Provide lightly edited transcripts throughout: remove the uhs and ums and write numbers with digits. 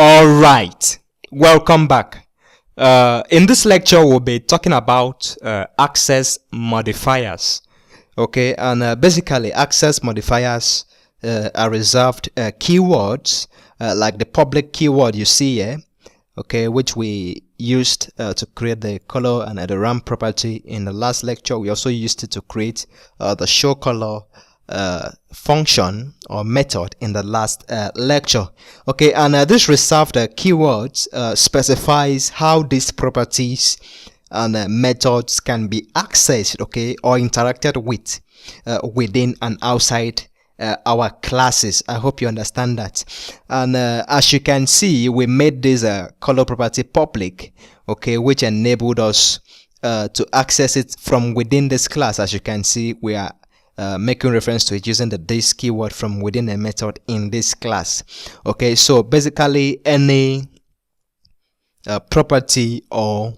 All right, welcome back. In this lecture, we'll be talking about access modifiers. Okay, and basically, access modifiers are reserved keywords like the public keyword you see here. Okay, which we used to create the color and the RAM property in the last lecture. We also used it to create the show color function or method in the last lecture. Okay, and this reserved keywords specifies how these properties and methods can be accessed, okay, or interacted with within and outside our classes. I hope you understand that. And as you can see, we made this color property public, okay, which enabled us to access it from within this class. As you can see, we are making reference to it using the this keyword from within a method in this class. Okay, so basically any property or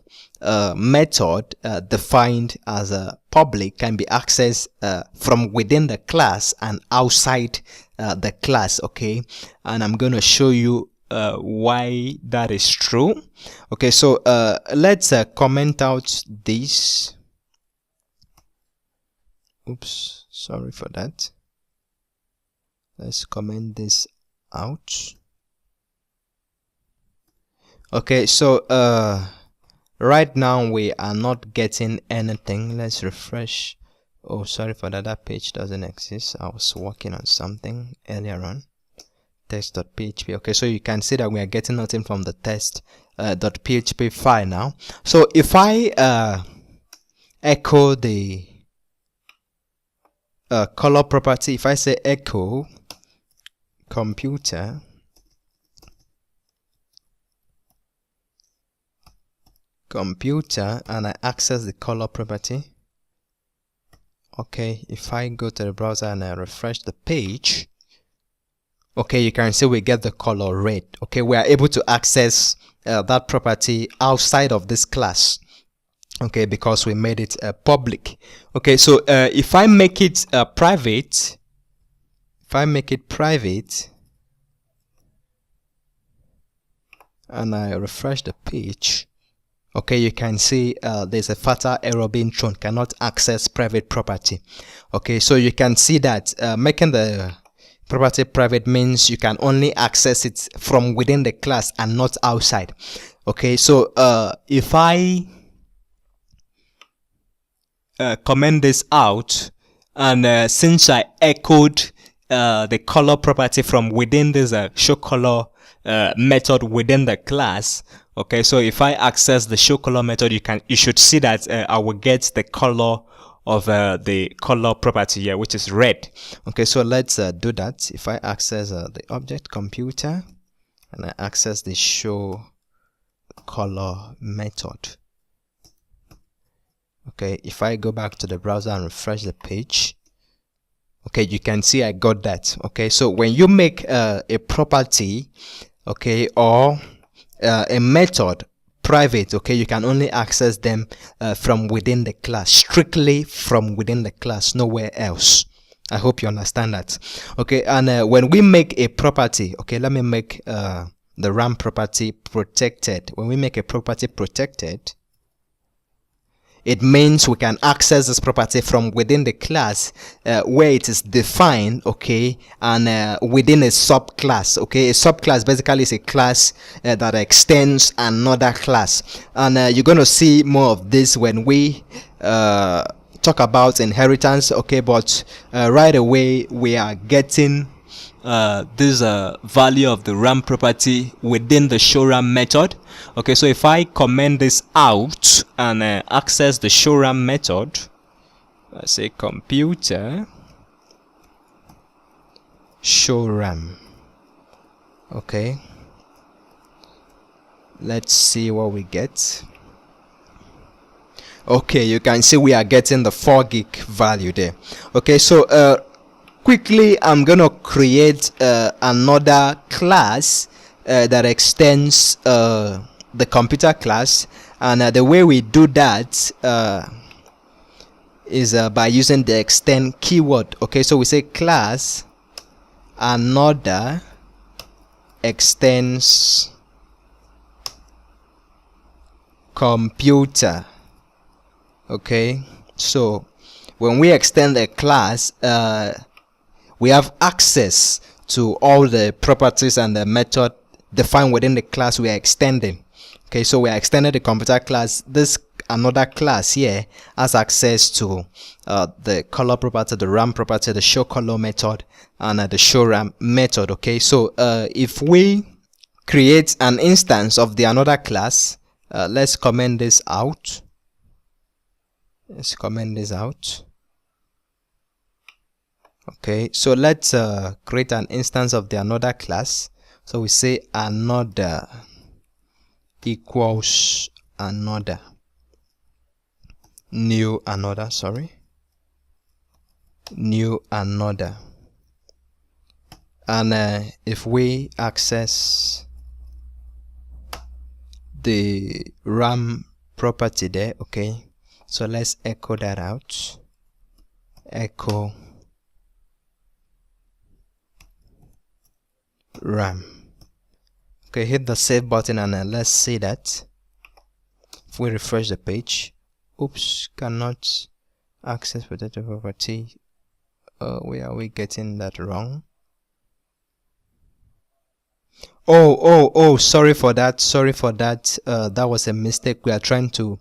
method defined as a public can be accessed from within the class and outside the class. Okay, and I'm going to show you why that is true. Okay, so let's comment out this. Oops, sorry for that. Let's comment this out. Okay, so right now we are not getting anything. Let's refresh. Oh, sorry for that. That page doesn't exist. I was working on something earlier on. Test.php. Okay, so you can see that we are getting nothing from the test.php file now. So if I echo the color property, if I say echo computer and I access the color property. Okay, if I go to the browser and I refresh the page, okay, you can see we get the color red. Okay, we are able to access that property outside of this class. Okay, because we made it public. Okay, so if I make it private, and I refresh the page, okay, you can see there's a fatal error being thrown, cannot access private property. Okay, so you can see that making the property private means you can only access it from within the class and not outside. Okay, so if I comment this out, and since I echoed the color property from within this show color method within the class, okay, so if I access the show color method, you should see that I will get the color of the color property here, which is red. Okay, so let's do that. If I access the object computer and I access the show color method, okay, if I go back to the browser and refresh the page, okay, you can see I got that. Okay, so when you make a property, okay, or a method private, okay, you can only access them from within the class, strictly from within the class, nowhere else. I hope you understand that. Okay, and when we make a property, okay, let me make the RAM property protected. When we make a property protected, it means we can access this property from within the class where it is defined, okay, and within a subclass. Okay, a subclass basically is a class that extends another class, and you're going to see more of this when we talk about inheritance. Okay, but right away we are getting this value of the RAM property within the show RAM method. Okay, so if I comment this out and access the show RAM method, let's say computer show RAM. Okay, let's see what we get. Okay, you can see we are getting the 4 gig value there. Okay, so quickly I'm gonna create another class that extends the computer class, and the way we do that is by using the extend keyword. Okay, so we say class another extends computer. Okay, so when we extend a class, we have access to all the properties and the method defined within the class we are extending. Okay, so we are extending the computer class. This another class here has access to the color property, the RAM property, the show color method, and the show RAM method. Okay, so if we create an instance of the another class, let's comment this out. Let's comment this out. Okay, so let's create an instance of the another class. So we say another equals another, new another, and if we access the RAM property there, okay, so let's echo that out. Echo RAM. Okay, hit the save button and let's see that. If we refresh the page, oops, cannot access protected property. Where are we getting that wrong? Oh, sorry for that, that was a mistake. We are trying to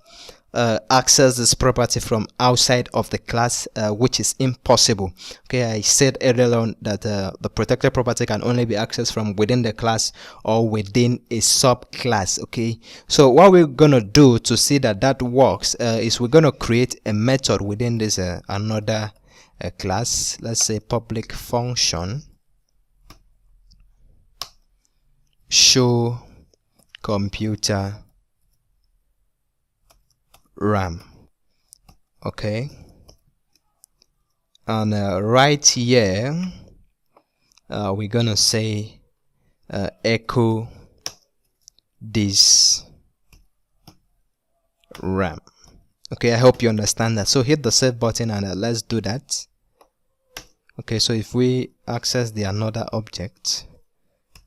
access this property from outside of the class, which is impossible. Okay, I said earlier on that the protected property can only be accessed from within the class or within a subclass. Okay, so what we're gonna do to see that that works is we're gonna create a method within this another class. Let's say public function show computer RAM. Okay, and right here we're gonna say echo this RAM. Okay, I hope you understand that. So hit the save button and let's do that. Okay, so if we access the another object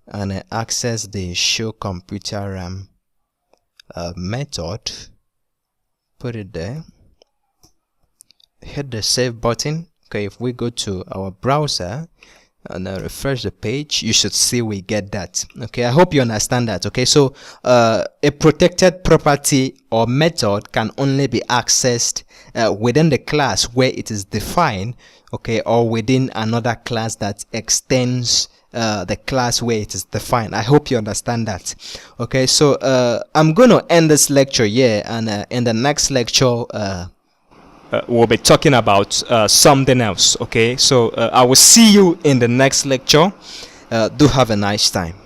and access the show computer RAM method, put it there, hit the save button. Okay, if we go to our browser and refresh the page, you should see we get that. Okay, I hope you understand that. Okay, so a protected property or method can only be accessed within the class where it is defined, okay, or within another class that extends the class where it is defined. I hope you understand that. Okay, so I'm gonna end this lecture here, and in the next lecture we'll be talking about something else. Okay, so I will see you in the next lecture. Do have a nice time.